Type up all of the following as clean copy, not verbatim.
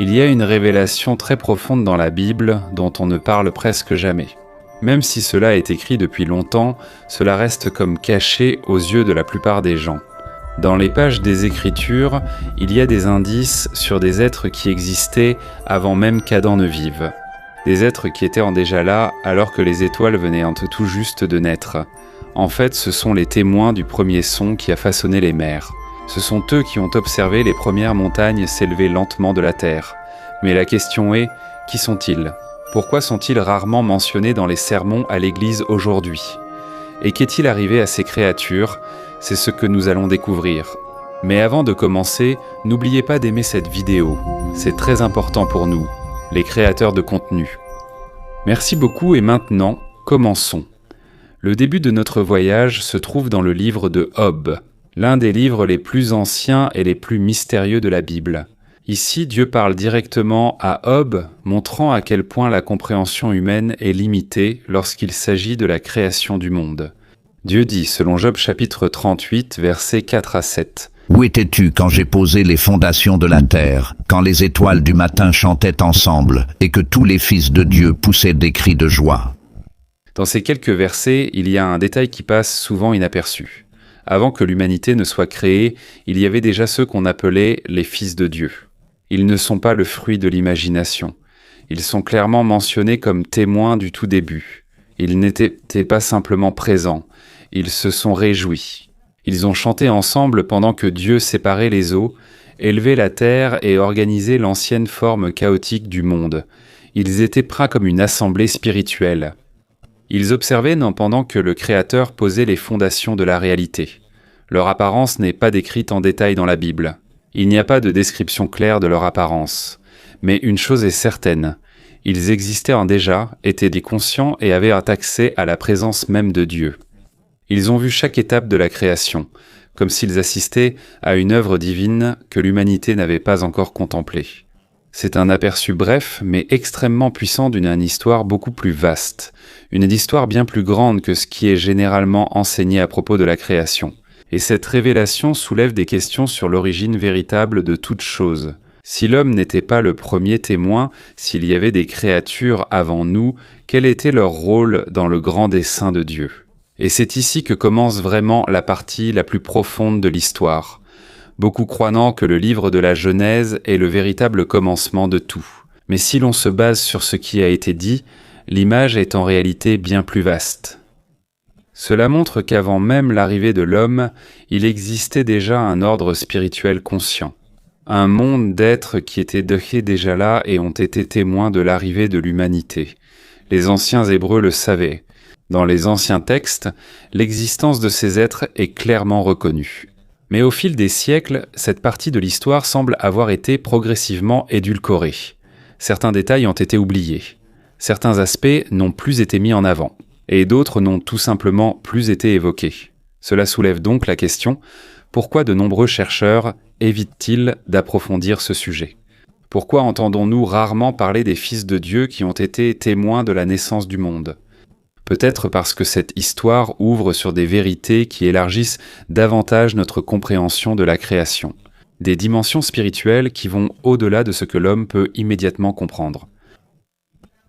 Il y a une révélation très profonde dans la Bible dont on ne parle presque jamais. Même si cela est écrit depuis longtemps, cela reste comme caché aux yeux de la plupart des gens. Dans les pages des Écritures, il y a des indices sur des êtres qui existaient avant même qu'Adam ne vive. Des êtres qui étaient déjà là alors que les étoiles venaient tout juste de naître. En fait, ce sont les témoins du premier son qui a façonné les mers. Ce sont eux qui ont observé les premières montagnes s'élever lentement de la terre. Mais la question est, qui sont-ils ? Pourquoi sont-ils rarement mentionnés dans les sermons à l'Église aujourd'hui ? Et qu'est-il arrivé à ces créatures ? C'est ce que nous allons découvrir. Mais avant de commencer, n'oubliez pas d'aimer cette vidéo. C'est très important pour nous, les créateurs de contenu. Merci beaucoup et maintenant, commençons. Le début de notre voyage se trouve dans le livre de Job, l'un des livres les plus anciens et les plus mystérieux de la Bible. Ici, Dieu parle directement à Job, montrant à quel point la compréhension humaine est limitée lorsqu'il s'agit de la création du monde. Dieu dit, selon Job chapitre 38, versets 4 à 7, « Où étais-tu quand j'ai posé les fondations de la terre, quand les étoiles du matin chantaient ensemble, et que tous les fils de Dieu poussaient des cris de joie ?» Dans ces quelques versets, il y a un détail qui passe souvent inaperçu. Avant que l'humanité ne soit créée, il y avait déjà ceux qu'on appelait les fils de Dieu. Ils ne sont pas le fruit de l'imagination. Ils sont clairement mentionnés comme témoins du tout début. Ils n'étaient pas simplement présents. Ils se sont réjouis. Ils ont chanté ensemble pendant que Dieu séparait les eaux, élevait la terre et organisait l'ancienne forme chaotique du monde. Ils étaient prêts comme une assemblée spirituelle. Ils observaient pendant que le Créateur posait les fondations de la réalité. Leur apparence n'est pas décrite en détail dans la Bible. Il n'y a pas de description claire de leur apparence. Mais une chose est certaine, ils existaient déjà, étaient des conscients et avaient accès à la présence même de Dieu. Ils ont vu chaque étape de la création, comme s'ils assistaient à une œuvre divine que l'humanité n'avait pas encore contemplée. C'est un aperçu bref, mais extrêmement puissant d'une histoire beaucoup plus vaste, une histoire bien plus grande que ce qui est généralement enseigné à propos de la création. Et cette révélation soulève des questions sur l'origine véritable de toute chose. Si l'homme n'était pas le premier témoin, s'il y avait des créatures avant nous, quel était leur rôle dans le grand dessein de Dieu ? Et c'est ici que commence vraiment la partie la plus profonde de l'histoire. Beaucoup croyant que le livre de la Genèse est le véritable commencement de tout. Mais si l'on se base sur ce qui a été dit, l'image est en réalité bien plus vaste. Cela montre qu'avant même l'arrivée de l'homme, il existait déjà un ordre spirituel conscient. Un monde d'êtres qui étaient déjà là et ont été témoins de l'arrivée de l'humanité. Les anciens Hébreux le savaient. Dans les anciens textes, l'existence de ces êtres est clairement reconnue. Mais au fil des siècles, cette partie de l'histoire semble avoir été progressivement édulcorée. Certains détails ont été oubliés. Certains aspects n'ont plus été mis en avant. Et d'autres n'ont tout simplement plus été évoqués. Cela soulève donc la question, pourquoi de nombreux chercheurs évitent-ils d'approfondir ce sujet ? Pourquoi entendons-nous rarement parler des fils de Dieu qui ont été témoins de la naissance du monde ? Peut-être parce que cette histoire ouvre sur des vérités qui élargissent davantage notre compréhension de la création, des dimensions spirituelles qui vont au-delà de ce que l'homme peut immédiatement comprendre.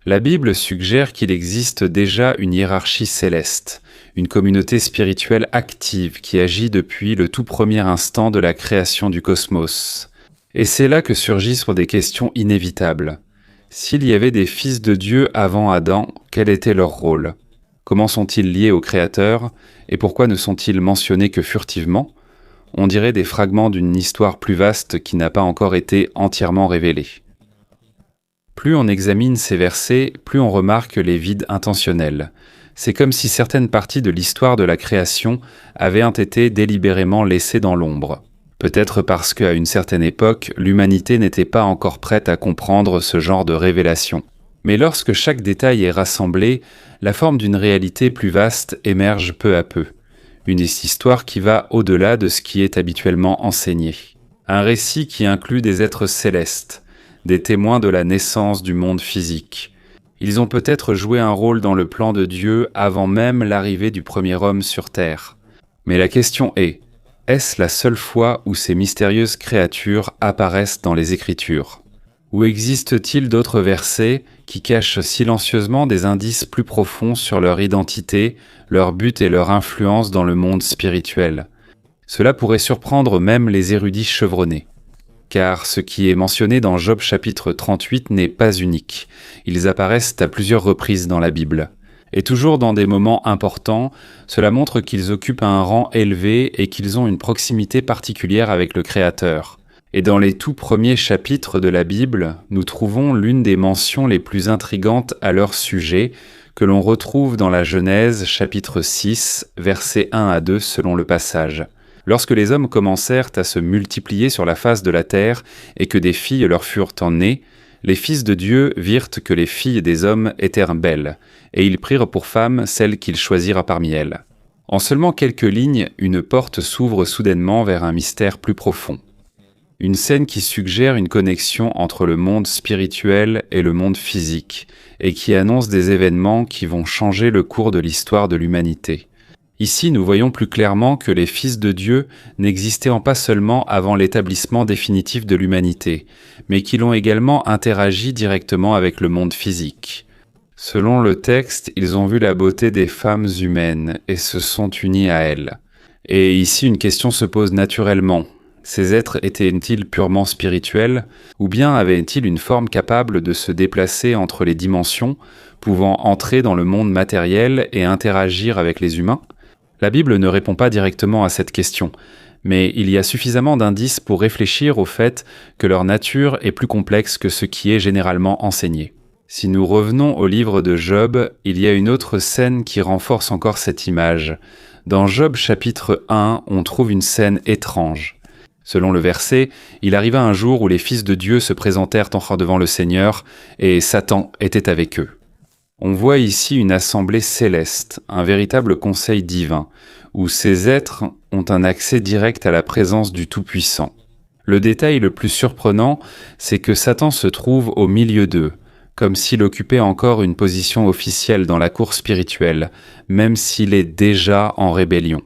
La Bible suggère qu'il existe déjà une hiérarchie céleste, une communauté spirituelle active qui agit depuis le tout premier instant de la création du cosmos. Et c'est là que surgissent des questions inévitables. S'il y avait des fils de Dieu avant Adam, quel était leur rôle ? Comment sont-ils liés au Créateur ? Et pourquoi ne sont-ils mentionnés que furtivement ? On dirait des fragments d'une histoire plus vaste qui n'a pas encore été entièrement révélée. Plus on examine ces versets, plus on remarque les vides intentionnels. C'est comme si certaines parties de l'histoire de la création avaient été délibérément laissées dans l'ombre. Peut-être parce qu'à une certaine époque, l'humanité n'était pas encore prête à comprendre ce genre de révélation. Mais lorsque chaque détail est rassemblé, la forme d'une réalité plus vaste émerge peu à peu. Une histoire qui va au-delà de ce qui est habituellement enseigné. Un récit qui inclut des êtres célestes, des témoins de la naissance du monde physique. Ils ont peut-être joué un rôle dans le plan de Dieu avant même l'arrivée du premier homme sur Terre. Mais la question est-ce la seule fois où ces mystérieuses créatures apparaissent dans les Écritures ? Ou existe-t-il d'autres versets qui cachent silencieusement des indices plus profonds sur leur identité, leur but et leur influence dans le monde spirituel? Cela pourrait surprendre même les érudits chevronnés. Car ce qui est mentionné dans Job chapitre 38 n'est pas unique. Ils apparaissent à plusieurs reprises dans la Bible. Et toujours dans des moments importants, cela montre qu'ils occupent un rang élevé et qu'ils ont une proximité particulière avec le Créateur. Et dans les tout premiers chapitres de la Bible, nous trouvons l'une des mentions les plus intrigantes à leur sujet, que l'on retrouve dans la Genèse chapitre 6, versets 1 à 2 selon le passage. Lorsque les hommes commencèrent à se multiplier sur la face de la terre et que des filles leur furent nées, les fils de Dieu virent que les filles des hommes étaient belles, et ils prirent pour femmes celles qu'ils choisirent parmi elles. En seulement quelques lignes, une porte s'ouvre soudainement vers un mystère plus profond. Une scène qui suggère une connexion entre le monde spirituel et le monde physique, et qui annonce des événements qui vont changer le cours de l'histoire de l'humanité. Ici, nous voyons plus clairement que les fils de Dieu n'existaient pas seulement avant l'établissement définitif de l'humanité, mais qu'ils ont également interagi directement avec le monde physique. Selon le texte, ils ont vu la beauté des femmes humaines et se sont unis à elles. Et ici, une question se pose naturellement. Ces êtres étaient-ils purement spirituels, ou bien avaient-ils une forme capable de se déplacer entre les dimensions, pouvant entrer dans le monde matériel et interagir avec les humains ? La Bible ne répond pas directement à cette question, mais il y a suffisamment d'indices pour réfléchir au fait que leur nature est plus complexe que ce qui est généralement enseigné. Si nous revenons au livre de Job, il y a une autre scène qui renforce encore cette image. Dans Job chapitre 1, on trouve une scène étrange. Selon le verset, il arriva un jour où les fils de Dieu se présentèrent enfin devant le Seigneur, et Satan était avec eux. On voit ici une assemblée céleste, un véritable conseil divin, où ces êtres ont un accès direct à la présence du Tout-Puissant. Le détail le plus surprenant, c'est que Satan se trouve au milieu d'eux, comme s'il occupait encore une position officielle dans la cour spirituelle, même s'il est déjà en rébellion.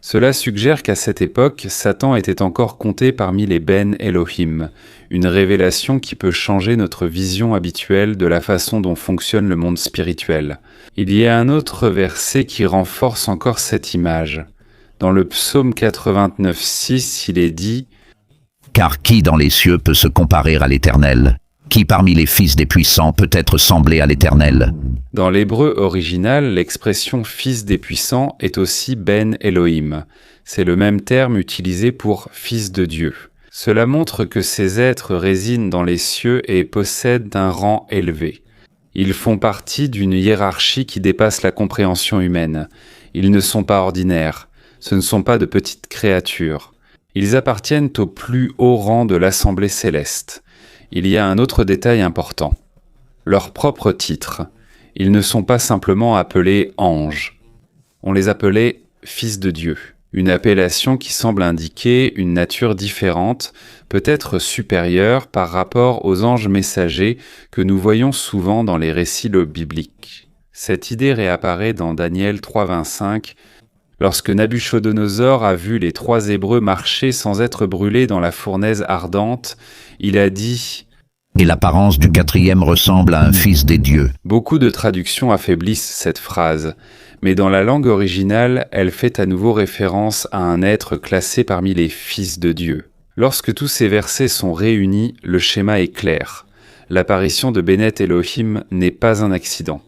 Cela suggère qu'à cette époque, Satan était encore compté parmi les Ben Elohim, une révélation qui peut changer notre vision habituelle de la façon dont fonctionne le monde spirituel. Il y a un autre verset qui renforce encore cette image. Dans le psaume 89:6, il est dit « Car qui dans les cieux peut se comparer à l'Éternel ? Qui parmi les fils des puissants peut être semblé à l'Éternel ?» Dans l'hébreu original, l'expression « fils des puissants » est aussi Ben Elohim. C'est le même terme utilisé pour « fils de Dieu ». Cela montre que ces êtres résident dans les cieux et possèdent un rang élevé. Ils font partie d'une hiérarchie qui dépasse la compréhension humaine. Ils ne sont pas ordinaires. Ce ne sont pas de petites créatures. Ils appartiennent au plus haut rang de l'assemblée céleste. Il y a un autre détail important. Leur propre titre. Ils ne sont pas simplement appelés anges. On les appelait fils de Dieu, une appellation qui semble indiquer une nature différente, peut-être supérieure par rapport aux anges messagers que nous voyons souvent dans les récits bibliques. Cette idée réapparaît dans Daniel 3:25, lorsque Nabuchodonosor a vu les 3 Hébreux marcher sans être brûlés dans la fournaise ardente, il a dit « Et l'apparence du 4e ressemble à un fils des dieux. » Beaucoup de traductions affaiblissent cette phrase, mais dans la langue originale, elle fait à nouveau référence à un être classé parmi les fils de Dieu. Lorsque tous ces versets sont réunis, le schéma est clair. L'apparition de Bénet Elohim n'est pas un accident.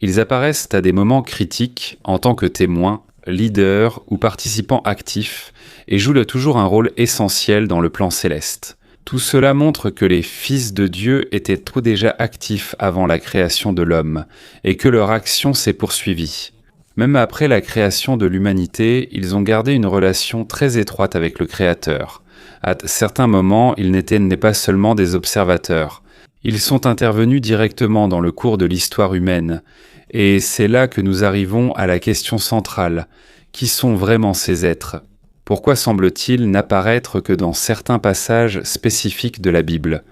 Ils apparaissent à des moments critiques en tant que témoins, leaders ou participants actifs et jouent toujours un rôle essentiel dans le plan céleste. Tout cela montre que les fils de Dieu étaient déjà actifs avant la création de l'homme et que leur action s'est poursuivie. Même après la création de l'humanité, ils ont gardé une relation très étroite avec le Créateur. À certains moments, ils n'étaient pas seulement des observateurs. Ils sont intervenus directement dans le cours de l'histoire humaine. Et c'est là que nous arrivons à la question centrale. Qui sont vraiment ces êtres ? Pourquoi semble-t-il n'apparaître que dans certains passages spécifiques de la Bible ?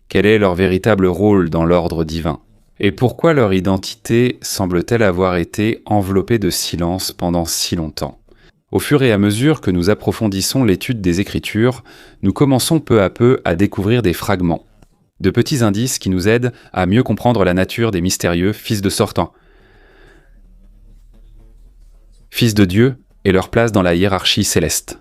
Quel est leur véritable rôle dans l'ordre divin ? Et pourquoi leur identité semble-t-elle avoir été enveloppée de silence pendant si longtemps ? Au fur et à mesure que nous approfondissons l'étude des Écritures, nous commençons peu à peu à découvrir des fragments, de petits indices qui nous aident à mieux comprendre la nature des mystérieux fils de Sortan, fils de Dieu et leur place dans la hiérarchie céleste.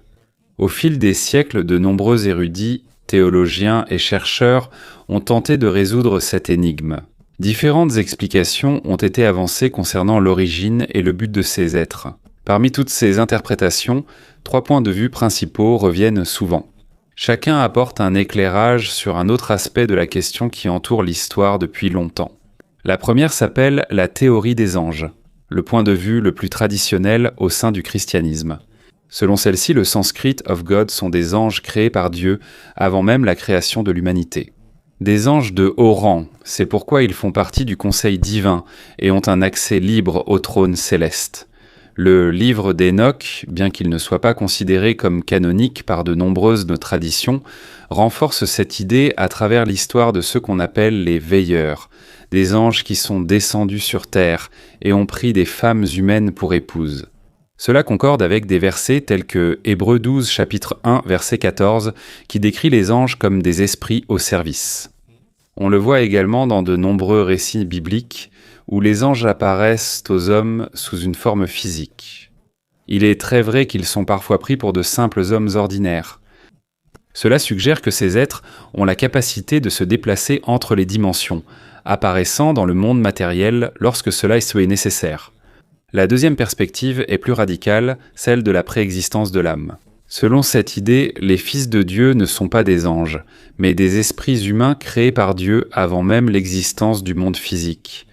Au fil des siècles, de nombreux érudits, théologiens et chercheurs ont tenté de résoudre cette énigme. Différentes explications ont été avancées concernant l'origine et le but de ces êtres. Parmi toutes ces interprétations, 3 points de vue principaux reviennent souvent. Chacun apporte un éclairage sur un autre aspect de la question qui entoure l'histoire depuis longtemps. La première s'appelle la théorie des anges, le point de vue le plus traditionnel au sein du christianisme. Selon celle-ci, le Sanskrit of God sont des anges créés par Dieu avant même la création de l'humanité. Des anges de haut rang, c'est pourquoi ils font partie du conseil divin et ont un accès libre au trône céleste. Le livre d'Enoch, bien qu'il ne soit pas considéré comme canonique par de nombreuses de traditions, renforce cette idée à travers l'histoire de ceux qu'on appelle les veilleurs, des anges qui sont descendus sur terre et ont pris des femmes humaines pour épouses. Cela concorde avec des versets tels que Hébreux 12, chapitre 1, verset 14, qui décrit les anges comme des esprits au service. On le voit également dans de nombreux récits bibliques où les anges apparaissent aux hommes sous une forme physique. Il est très vrai qu'ils sont parfois pris pour de simples hommes ordinaires. Cela suggère que ces êtres ont la capacité de se déplacer entre les dimensions, apparaissant dans le monde matériel lorsque cela est nécessaire. La deuxième perspective est plus radicale, celle de la préexistence de l'âme. Selon cette idée, les fils de Dieu ne sont pas des anges, mais des esprits humains créés par Dieu avant même l'existence du monde physique.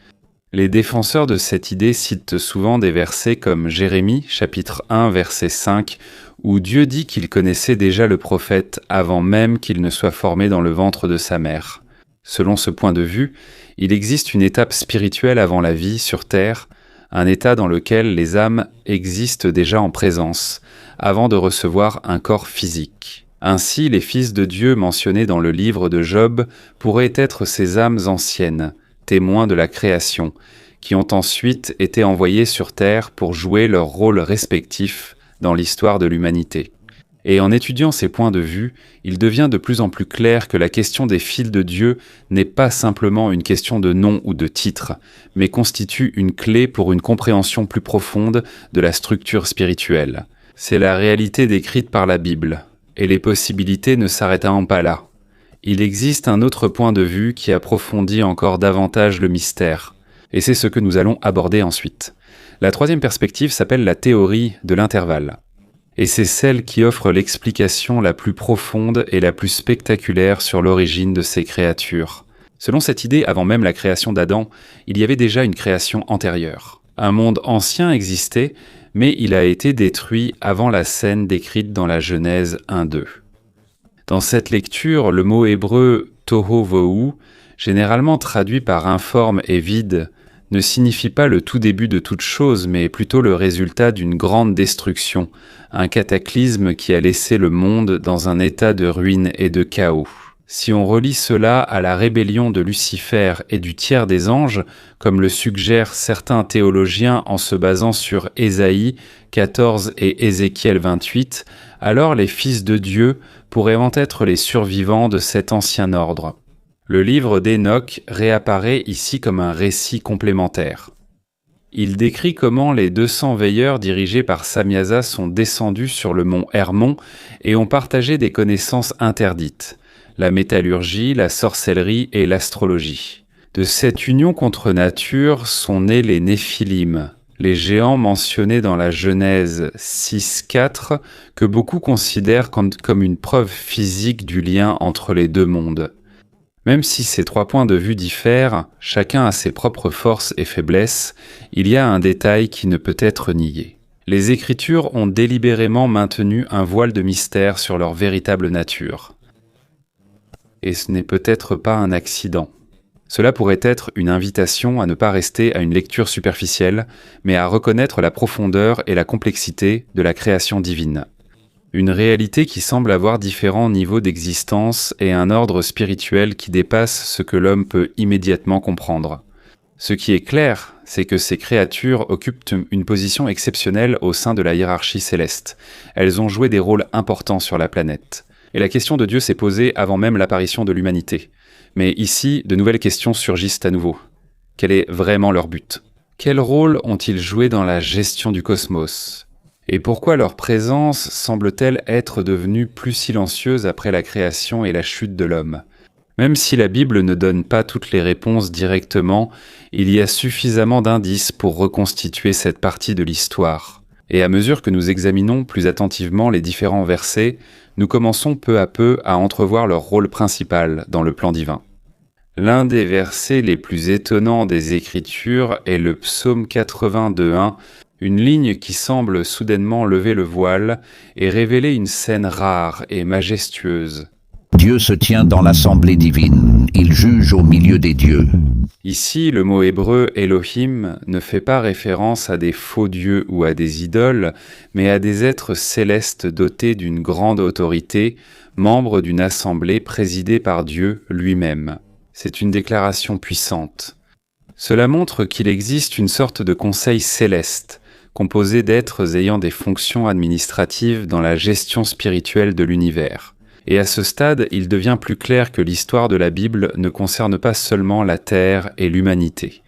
Les défenseurs de cette idée citent souvent des versets comme Jérémie, chapitre 1, verset 5, où Dieu dit qu'il connaissait déjà le prophète avant même qu'il ne soit formé dans le ventre de sa mère. Selon ce point de vue, il existe une étape spirituelle avant la vie sur terre, un état dans lequel les âmes existent déjà en présence, avant de recevoir un corps physique. Ainsi, les fils de Dieu mentionnés dans le livre de Job pourraient être ces âmes anciennes, témoins de la création, qui ont ensuite été envoyés sur terre pour jouer leur rôle respectif dans l'histoire de l'humanité. Et en étudiant ces points de vue, il devient de plus en plus clair que la question des fils de Dieu n'est pas simplement une question de nom ou de titre, mais constitue une clé pour une compréhension plus profonde de la structure spirituelle. C'est la réalité décrite par la Bible, et les possibilités ne s'arrêtant pas là. Il existe un autre point de vue qui approfondit encore davantage le mystère, et c'est ce que nous allons aborder ensuite. La troisième perspective s'appelle la théorie de l'intervalle. Et c'est celle qui offre l'explication la plus profonde et la plus spectaculaire sur l'origine de ces créatures. Selon cette idée, avant même la création d'Adam, il y avait déjà une création antérieure. Un monde ancien existait, mais il a été détruit avant la scène décrite dans la Genèse 1-2. Dans cette lecture, le mot hébreu « tohu-vohu », généralement traduit par « informe et vide », ne signifie pas le tout début de toute chose, mais plutôt le résultat d'une grande destruction, un cataclysme qui a laissé le monde dans un état de ruine et de chaos. Si on relie cela à la rébellion de Lucifer et du tiers des anges, comme le suggèrent certains théologiens en se basant sur Ésaïe 14 et Ézéchiel 28, alors les fils de Dieu pourraient en être les survivants de cet ancien ordre. Le livre d'Enoch réapparaît ici comme un récit complémentaire. Il décrit comment les 200 veilleurs dirigés par Samyaza sont descendus sur le mont Hermon et ont partagé des connaissances interdites, la métallurgie, la sorcellerie et l'astrologie. De cette union contre nature sont nés les Néphilim, les géants mentionnés dans la Genèse 6-4, que beaucoup considèrent comme une preuve physique du lien entre les deux mondes. Même si ces 3 points de vue diffèrent, chacun a ses propres forces et faiblesses, il y a un détail qui ne peut être nié. Les Écritures ont délibérément maintenu un voile de mystère sur leur véritable nature. Et ce n'est peut-être pas un accident. Cela pourrait être une invitation à ne pas rester à une lecture superficielle, mais à reconnaître la profondeur et la complexité de la création divine. Une réalité qui semble avoir différents niveaux d'existence et un ordre spirituel qui dépasse ce que l'homme peut immédiatement comprendre. Ce qui est clair, c'est que ces créatures occupent une position exceptionnelle au sein de la hiérarchie céleste. Elles ont joué des rôles importants sur la planète. Et la question de Dieu s'est posée avant même l'apparition de l'humanité. Mais ici, de nouvelles questions surgissent à nouveau. Quel est vraiment leur but ? Quel rôle ont-ils joué dans la gestion du cosmos ? Et pourquoi leur présence semble-t-elle être devenue plus silencieuse après la création et la chute de l'homme ? Même si la Bible ne donne pas toutes les réponses directement, il y a suffisamment d'indices pour reconstituer cette partie de l'histoire. Et à mesure que nous examinons plus attentivement les différents versets, nous commençons peu à peu à entrevoir leur rôle principal dans le plan divin. L'un des versets les plus étonnants des Écritures est le psaume 82:1, une ligne qui semble soudainement lever le voile et révéler une scène rare et majestueuse. Dieu se tient dans l'assemblée divine, il juge au milieu des dieux. Ici, le mot hébreu Elohim ne fait pas référence à des faux dieux ou à des idoles, mais à des êtres célestes dotés d'une grande autorité, membres d'une assemblée présidée par Dieu lui-même. C'est une déclaration puissante. Cela montre qu'il existe une sorte de conseil céleste, composé d'êtres ayant des fonctions administratives dans la gestion spirituelle de l'univers. Et à ce stade, il devient plus clair que l'histoire de la Bible ne concerne pas seulement la Terre et l'humanité.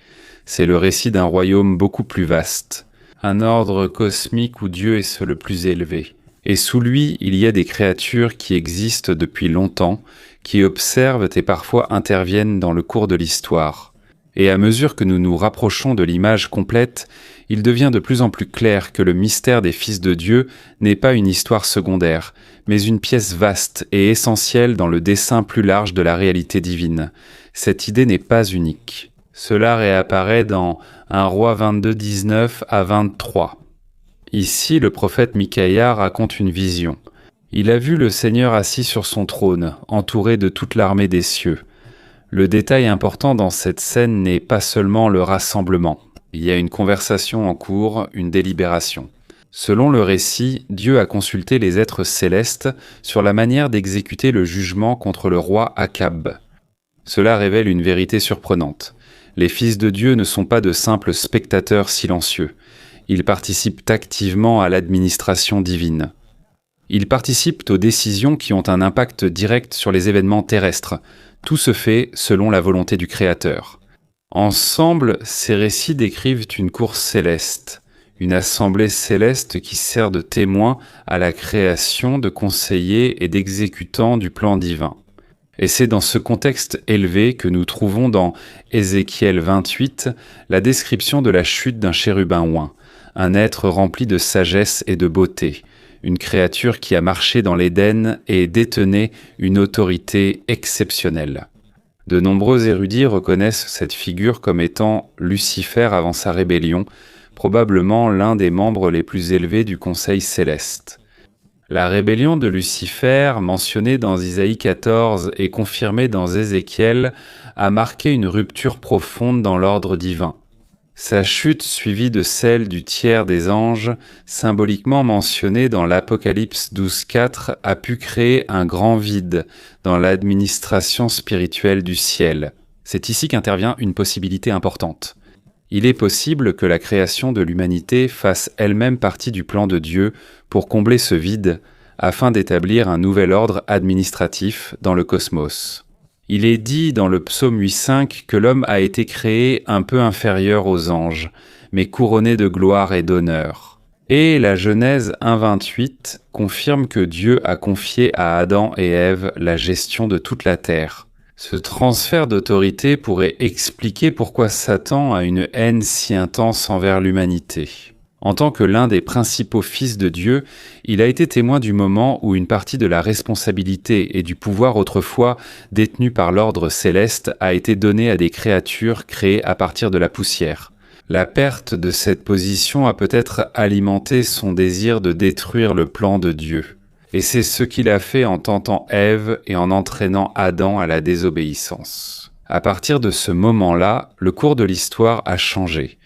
C'est le récit d'un royaume beaucoup plus vaste, un ordre cosmique où Dieu est le plus élevé. Et sous lui, il y a des créatures qui existent depuis longtemps, qui observent et parfois interviennent dans le cours de l'histoire. Et à mesure que nous nous rapprochons de l'image complète, il devient de plus en plus clair que le mystère des fils de Dieu n'est pas une histoire secondaire, mais une pièce vaste et essentielle dans le dessin plus large de la réalité divine. Cette idée n'est pas unique. Cela réapparaît dans 1 Roi 22:19 à 23. Ici, le prophète Micaïa raconte une vision. Il a vu le Seigneur assis sur son trône, entouré de toute l'armée des cieux. Le détail important dans cette scène n'est pas seulement le rassemblement. Il y a une conversation en cours, une délibération. Selon le récit, Dieu a consulté les êtres célestes sur la manière d'exécuter le jugement contre le roi Akab. Cela révèle une vérité surprenante. Les fils de Dieu ne sont pas de simples spectateurs silencieux. Ils participent activement à l'administration divine. Ils participent aux décisions qui ont un impact direct sur les événements terrestres. Tout se fait selon la volonté du Créateur. Ensemble, ces récits décrivent une cour céleste, une assemblée céleste qui sert de témoin à la création, de conseiller et d'exécutant du plan divin. Et c'est dans ce contexte élevé que nous trouvons dans Ézéchiel 28 la description de la chute d'un chérubin oint, un être rempli de sagesse et de beauté, une créature qui a marché dans l'Éden et détenait une autorité exceptionnelle. De nombreux érudits reconnaissent cette figure comme étant Lucifer avant sa rébellion, probablement l'un des membres les plus élevés du Conseil céleste. La rébellion de Lucifer, mentionnée dans Isaïe 14 et confirmée dans Ézéchiel, a marqué une rupture profonde dans l'ordre divin. Sa chute, suivie de celle du tiers des anges, symboliquement mentionnée dans l'Apocalypse 12:4, a pu créer un grand vide dans l'administration spirituelle du ciel. C'est ici qu'intervient une possibilité importante. Il est possible que la création de l'humanité fasse elle-même partie du plan de Dieu pour combler ce vide, afin d'établir un nouvel ordre administratif dans le cosmos. Il est dit dans le psaume 8:5 que l'homme a été créé un peu inférieur aux anges, mais couronné de gloire et d'honneur. Et la Genèse 1:28 confirme que Dieu a confié à Adam et Ève la gestion de toute la terre. Ce transfert d'autorité pourrait expliquer pourquoi Satan a une haine si intense envers l'humanité. En tant que l'un des principaux fils de Dieu, il a été témoin du moment où une partie de la responsabilité et du pouvoir autrefois détenu par l'ordre céleste a été donnée à des créatures créées à partir de la poussière. La perte de cette position a peut-être alimenté son désir de détruire le plan de Dieu. Et c'est ce qu'il a fait en tentant Ève et en entraînant Adam à la désobéissance. À partir de ce moment-là, le cours de l'histoire a changé.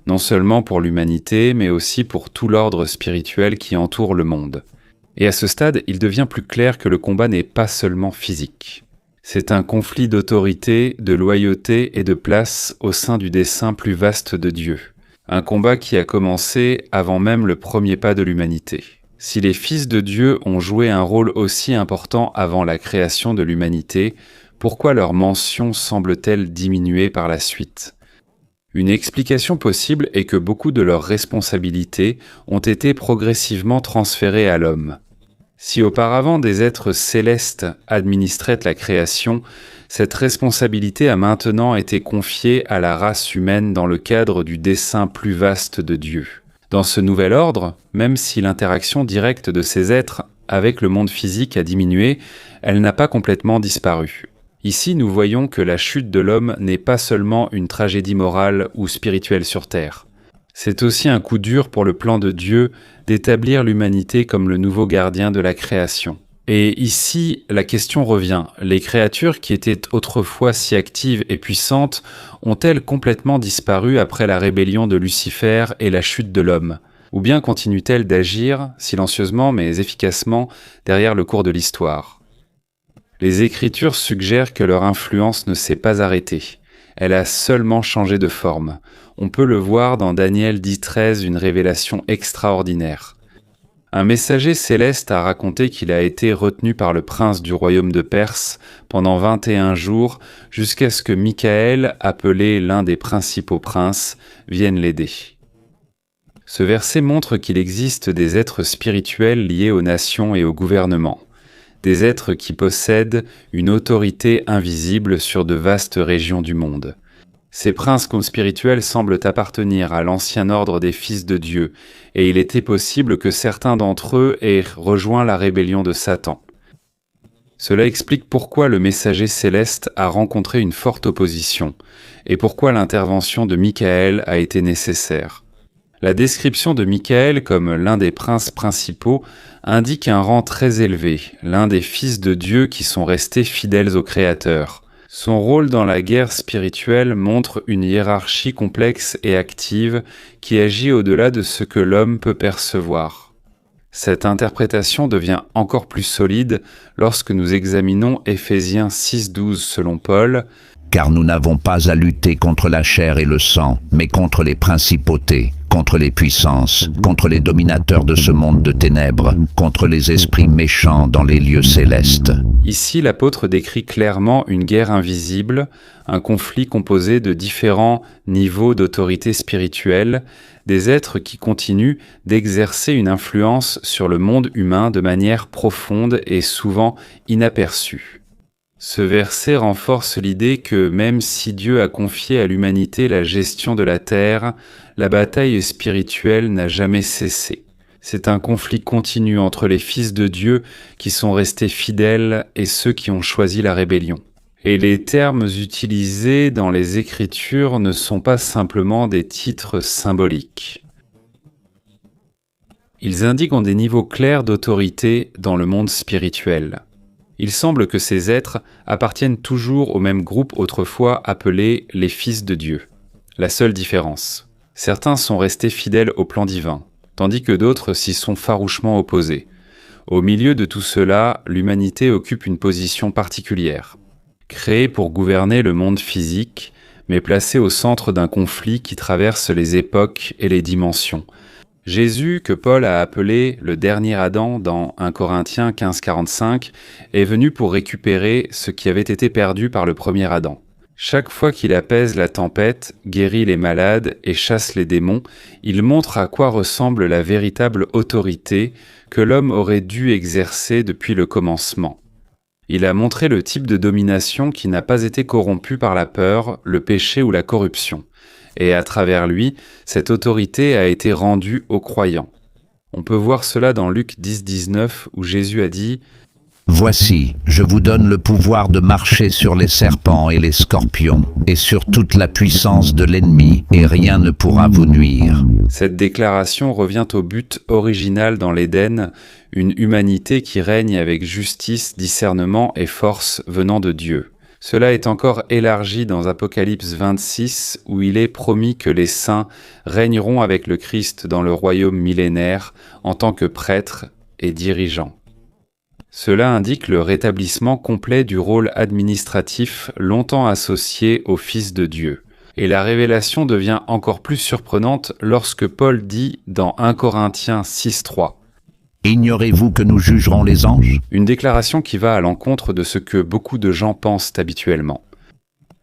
Non seulement pour l'humanité, mais aussi pour tout l'ordre spirituel qui entoure le monde. Et à ce stade, il devient plus clair que le combat n'est pas seulement physique. C'est un conflit d'autorité, de loyauté et de place au sein du dessein plus vaste de Dieu. Un combat qui a commencé avant même le premier pas de l'humanité. Si les fils de Dieu ont joué un rôle aussi important avant la création de l'humanité, pourquoi leur mention semble-t-elle diminuer par la suite ? Une explication possible est que beaucoup de leurs responsabilités ont été progressivement transférées à l'homme. Si auparavant des êtres célestes administraient la création, cette responsabilité a maintenant été confiée à la race humaine dans le cadre du dessein plus vaste de Dieu. Dans ce nouvel ordre, même si l'interaction directe de ces êtres avec le monde physique a diminué, elle n'a pas complètement disparu. Ici, nous voyons que la chute de l'homme n'est pas seulement une tragédie morale ou spirituelle sur Terre. C'est aussi un coup dur pour le plan de Dieu d'établir l'humanité comme le nouveau gardien de la création. Et ici, la question revient. Les créatures qui étaient autrefois si actives et puissantes ont-elles complètement disparu après la rébellion de Lucifer et la chute de l'homme ? Ou bien continuent-elles d'agir, silencieusement mais efficacement, derrière le cours de l'histoire ? Les Écritures suggèrent que leur influence ne s'est pas arrêtée. Elle a seulement changé de forme. On peut le voir dans Daniel 10.13, une révélation extraordinaire. Un messager céleste a raconté qu'il a été retenu par le prince du royaume de Perse pendant 21 jours jusqu'à ce que Michaël, appelé l'un des principaux princes, vienne l'aider. Ce verset montre qu'il existe des êtres spirituels liés aux nations et au gouvernement, des êtres qui possèdent une autorité invisible sur de vastes régions du monde. Ces princes spirituels semblent appartenir à l'ancien ordre des fils de Dieu, et il était possible que certains d'entre eux aient rejoint la rébellion de Satan. Cela explique pourquoi le messager céleste a rencontré une forte opposition, et pourquoi l'intervention de Michaël a été nécessaire. La description de Michaël comme l'un des princes principaux indique un rang très élevé, l'un des fils de Dieu qui sont restés fidèles au Créateur. Son rôle dans la guerre spirituelle montre une hiérarchie complexe et active qui agit au-delà de ce que l'homme peut percevoir. Cette interprétation devient encore plus solide lorsque nous examinons Éphésiens 6.12 selon Paul, « Car nous n'avons pas à lutter contre la chair et le sang, mais contre les principautés, contre les puissances, contre les dominateurs de ce monde de ténèbres, contre les esprits méchants dans les lieux célestes. » Ici, l'apôtre décrit clairement une guerre invisible, un conflit composé de différents niveaux d'autorité spirituelle, des êtres qui continuent d'exercer une influence sur le monde humain de manière profonde et souvent inaperçue. Ce verset renforce l'idée que même si Dieu a confié à l'humanité la gestion de la terre, la bataille spirituelle n'a jamais cessé. C'est un conflit continu entre les fils de Dieu qui sont restés fidèles et ceux qui ont choisi la rébellion. Et les termes utilisés dans les Écritures ne sont pas simplement des titres symboliques. Ils indiquent des niveaux clairs d'autorité dans le monde spirituel. Il semble que ces êtres appartiennent toujours au même groupe autrefois appelé les fils de Dieu. La seule différence. Certains sont restés fidèles au plan divin, tandis que d'autres s'y sont farouchement opposés. Au milieu de tout cela, l'humanité occupe une position particulière. Créée pour gouverner le monde physique, mais placée au centre d'un conflit qui traverse les époques et les dimensions. Jésus, que Paul a appelé le dernier Adam dans 1 Corinthiens 15.45, est venu pour récupérer ce qui avait été perdu par le premier Adam. Chaque fois qu'il apaise la tempête, guérit les malades et chasse les démons, il montre à quoi ressemble la véritable autorité que l'homme aurait dû exercer depuis le commencement. Il a montré le type de domination qui n'a pas été corrompu par la peur, le péché ou la corruption. Et à travers lui, cette autorité a été rendue aux croyants. On peut voir cela dans Luc 10.19 où Jésus a dit « Voici, je vous donne le pouvoir de marcher sur les serpents et les scorpions, et sur toute la puissance de l'ennemi, et rien ne pourra vous nuire. » Cette déclaration revient au but original dans l'Éden, une humanité qui règne avec justice, discernement et force venant de Dieu. Cela est encore élargi dans Apocalypse 26, où il est promis que les saints régneront avec le Christ dans le royaume millénaire en tant que prêtres et dirigeants. Cela indique le rétablissement complet du rôle administratif longtemps associé au Fils de Dieu. Et la révélation devient encore plus surprenante lorsque Paul dit dans 1 Corinthiens 6,3 « Ignorez-vous que nous jugerons les anges ?» Une déclaration qui va à l'encontre de ce que beaucoup de gens pensent habituellement.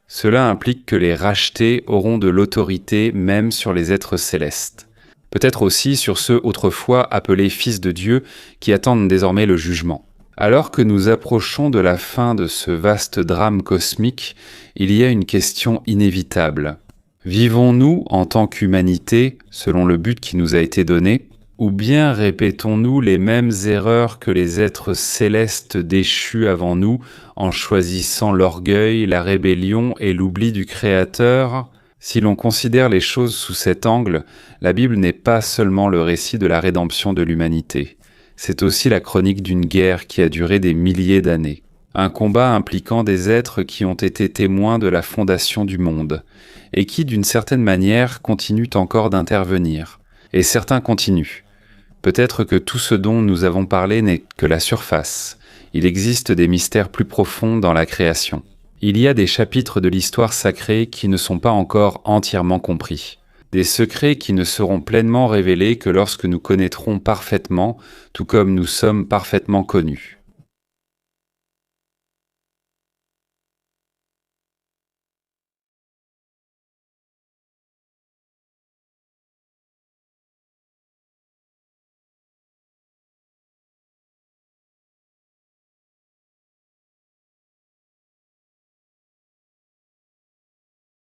Cela implique que les rachetés auront de l'autorité même sur les êtres célestes. Peut-être aussi sur ceux autrefois appelés fils de Dieu qui attendent désormais le jugement. Alors que nous approchons de la fin de ce vaste drame cosmique, il y a une question inévitable. Vivons-nous en tant qu'humanité, selon le but qui nous a été donné, ou bien répétons-nous les mêmes erreurs que les êtres célestes déchus avant nous en choisissant l'orgueil, la rébellion et l'oubli du Créateur ? Si l'on considère les choses sous cet angle, la Bible n'est pas seulement le récit de la rédemption de l'humanité. C'est aussi la chronique d'une guerre qui a duré des milliers d'années. Un combat impliquant des êtres qui ont été témoins de la fondation du monde, et qui, d'une certaine manière, continuent encore d'intervenir. Et certains continuent. Peut-être que tout ce dont nous avons parlé n'est que la surface. Il existe des mystères plus profonds dans la création. Il y a des chapitres de l'histoire sacrée qui ne sont pas encore entièrement compris. Des secrets qui ne seront pleinement révélés que lorsque nous connaîtrons parfaitement, tout comme nous sommes parfaitement connus.